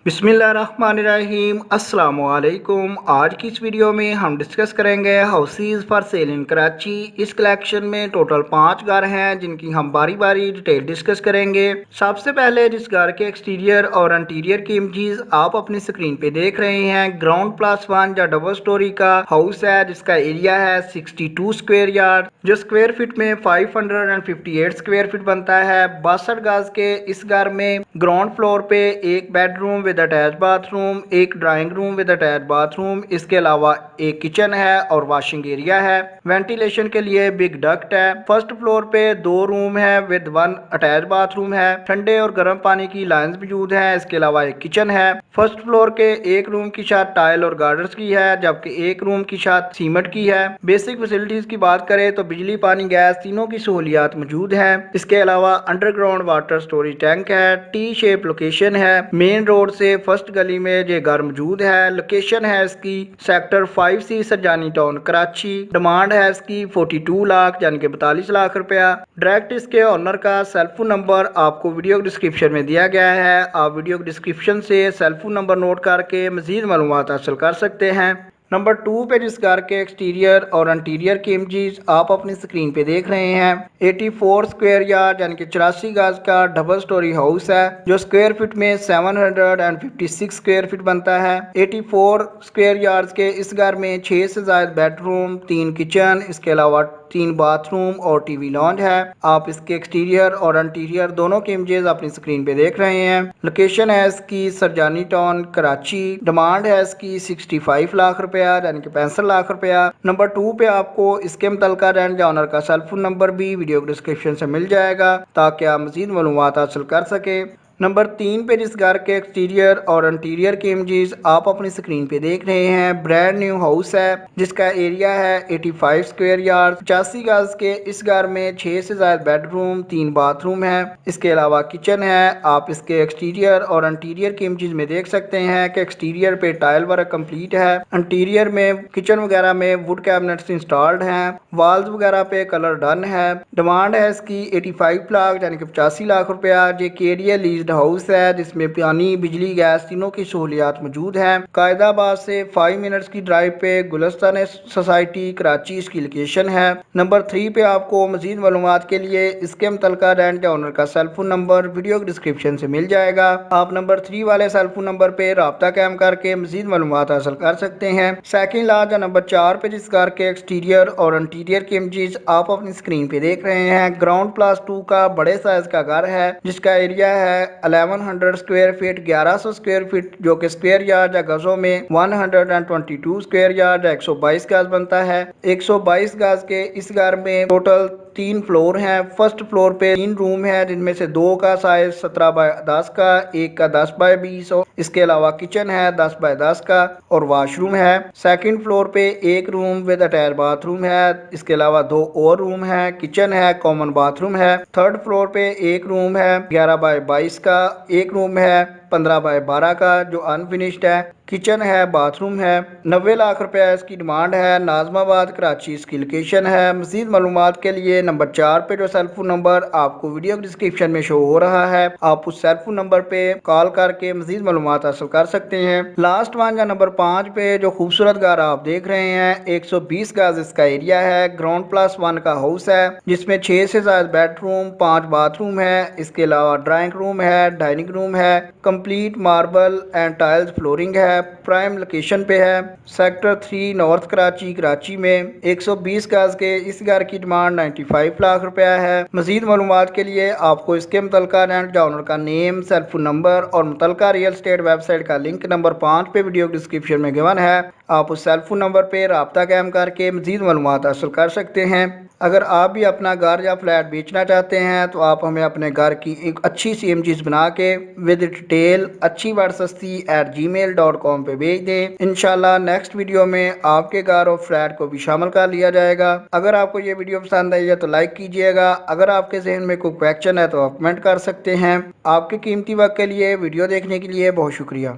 बिस्मिल्लाहिर्रहमानिर्रहीम अस्सलाम वालेकुम। आज की इस वीडियो में हम डिस्कस करेंगे हाउसेस फॉर सेल इन कराची। इस कलेक्शन में टोटल 5 घर हैं जिनकी हम बारी बारी डिटेल डिस्कस करेंगे। सबसे पहले जिस घर के एक्सटीरियर और इंटीरियर की इमेजेस आप अपनी स्क्रीन पे देख रहे हैं, ग्राउंड प्लस 1 या डबल स्टोरी का हाउस है जिसका एरिया है 62 स्क्वायर यार्ड, जो स्क्वायर फीट में 558 स्क्वायर फीट बनता है। 62 गज के इस घर में ग्राउंड फ्लोर पे एक बेडरूम विद अटैच बाथरूम, एक drawing room with attach bathroom, इसके अलावा एक किचन है और वॉशिंग एरिया है। वेंटिलेशन के लिए बिग डक्ट है। फर्स्ट फ्लोर पे 2 रूम है विद 1 अटैच बाथरूम है। ठंडे और गर्म पानी की लाइंस मौजूद है। इसके अलावा एक किचन है। फर्स्ट फ्लोर के एक रूम की छत टाइल और गार्डर्स की है, जबकि एक रूम की छत सीमेंट की है। बेसिक फैसिलिटीज की बात करें तो बिजली, पानी, गैस तीनों की सहूलियात मौजूद है। इसके अलावा अंडरग्राउंड वाटर स्टोरेज टैंक है। टी शेप लोकेशन है। मेन रोड से फर्स्ट गली में ये घर मौजूद है। लोकेशन है इसकी sector 5C Sarjani town Karachi. Demand है इसकी 42 लाख यानी कि 42 लाख रुपया। डायरेक्ट इसके ऑनर का सेलफोन नंबर आपको वीडियो डिस्क्रिप्शन में दिया गया है। आप वीडियो डिस्क्रिप्शन से सेलफोन नंबर नोट करके मजीद मालूमात हासिल कर सकते हैं। नंबर 2 पे जिस कार के एक्सटीरियर और इंटीरियर की इमेजेस आप अपनी स्क्रीन पे देख रहे हैं, 84 स्क्वायर यार्ड यानी कि 84 गज का डबल स्टोरी हाउस है जो स्क्वायर फीट में 756 स्क्वायर फीट बनता है। 84 स्क्वायर यार्ड के इस घर में 6 से ज्यादा बेडरूम, 3 किचन, इसके अलावा 3 बाथरूम और टीवी लॉन्ज है। आप इसके एक्सटीरियर और इंटीरियर दोनों के इमेजेस अपनी स्क्रीन पे देख रहे हैं। लोकेशन है इसकी सरजानी टाउन कराची। डिमांड है इसकी 65 लाख रुपया यानी कि 65 लाख रुपया। नंबर 2 पे आपको इसके मुतलका रेंट या ऑनर का सेलफोन नंबर भी वीडियो डिस्क्रिप्शन से मिल जाएगा ताकि आप मजीद मालूमात हासिल कर सके। नंबर 3 पे जिस घर के एक्सटीरियर और इंटीरियर की इमेजेस आप अपनी स्क्रीन पे देख रहे हैं, ब्रांड न्यू हाउस है जिसका एरिया है 85 स्क्वायर यार्ड। 85 गज के इस घर में 6 से ज्यादा बेडरूम, 3 बाथरूम है, इसके अलावा किचन है। आप इसके एक्सटीरियर और इंटीरियर की इमेजेस में देख सकते हैं कि एक्सटीरियर पे टाइल वर्क कंप्लीट है। इंटीरियर में किचन वगैरह में वुड कैबिनेट्स इंस्टॉल्ड हैं। वॉल्स वगैरह पे कलर डन है। डिमांड है इसकी 85 लाख यानी कि 85 लाख रुपया। ये केरिया लीज्ड हाउस है जिसमें पानी, बिजली, गैस तीनों की सहूलियात मौजूद हैं। कायदाबाद से 5 मिनट्स की ड्राइव पे गुलस्तान सोसाइटी कराची इसकी लोकेशन है। नंबर 3 पे आपको मजीद मालूमात के लिए इसके मुतलका रेंट या ऑनर का सेलफोन नंबर वीडियो डिस्क्रिप्शन से मिल जाएगा। आप नंबर 3 वाले सेलफोन नंबर पे राब्ता कायम करके मजीद मालूमात हासिल कर सकते हैं। सेकंड लार्ज या नंबर 4 पे जिस कार के एक्सटीरियर और इंटीरियर के इमेजेस आप अपनी स्क्रीन पे देख रहे हैं, ग्राउंड प्लस 2 का बड़े साइज का घर है जिसका एरिया है 1100 स्क्वायर फीट, 1100 स्क्वायर फीट, जो कि स्क्वायर यार्ड या गजों में 122 स्क्वायर यार्ड या 122 गज बनता है। 122 गज के इस घर में टोटल 3 फ्लोर हैं। फर्स्ट फ्लोर पे 3 रूम है जिनमें से 2 का साइज 17 बाय 10 का, एक का 10 बाय 20 और इसके अलावा किचन है 10 बाय 10 का और वॉशरूम है। सेकंड फ्लोर पे एक रूम विद अटैच बाथरूम है, इसके अलावा 2 और रूम है, किचन है, कॉमन बाथरूम है। थर्ड फ्लोर पे एक रूम है 11 बाय 22 का, एक रूम है 15 बाय 12 का जो अनफिनिश्ड है, किचन है, बाथरूम है। 90 लाख रुपया इसकी डिमांड है। नाजमाबाद कराची इसकी लोकेशन है। मजीद मालूमात के लिए नंबर 4 पे जो सेलफोन नंबर आपको वीडियो डिस्क्रिप्शन में शो हो रहा है, आप उस सेलफोन नंबर पे कॉल करके मजीद मालूमात हासिल कर सकते हैं। लास्ट वन या नंबर 5 पे जो खूबसूरत घर आप देख रहे हैं, 120 गज इसका एरिया है, ग्राउंड प्लस 1 का हाउस है जिसमें 6 से ज्यादा बेडरूम, 5 बाथरूम है, इसके अलावा ड्राइंग रूम है, डाइनिंग रूम है, complete marble and tiles flooring है, प्राइम लोकेशन पे है, सेक्टर 3 नॉर्थ कराची कराची में। 120 गज के इस घर की डिमांड 95 लाख रुपया है। मजीद मालूमात के लिए आपको इसके मुतलका रेंट या ऑनर का नेम, सेलफोन नंबर और मुतलका रियल स्टेट वेबसाइट का लिंक नंबर 5 पे वीडियो डिस्क्रिप्शन में गिवन है। आप उस सेलफोन नंबर पे राब्ता कायम करके मजीद मालूमात हासिल कर सकते हैं। अगर आप भी अपना घर या फ्लैट बेचना चाहते हैं तो आप हमें अपने घर की एक अच्छी सी इमेजेस बना के विद डिटेल अच्छी बड़ सस्ती @gmail.com पे भेज दें। इंशाल्लाह नेक्स्ट वीडियो में आपके घर और फ्लैट को भी शामिल कर लिया जाएगा। अगर आपको ये वीडियो पसंद आई है तो लाइक कीजिएगा। अगर आपके जहन में कोई क्वेश्चन है तो आप कमेंट कर सकते हैं। आपके कीमती वक्त के लिए वीडियो देखने के लिए बहुत शुक्रिया।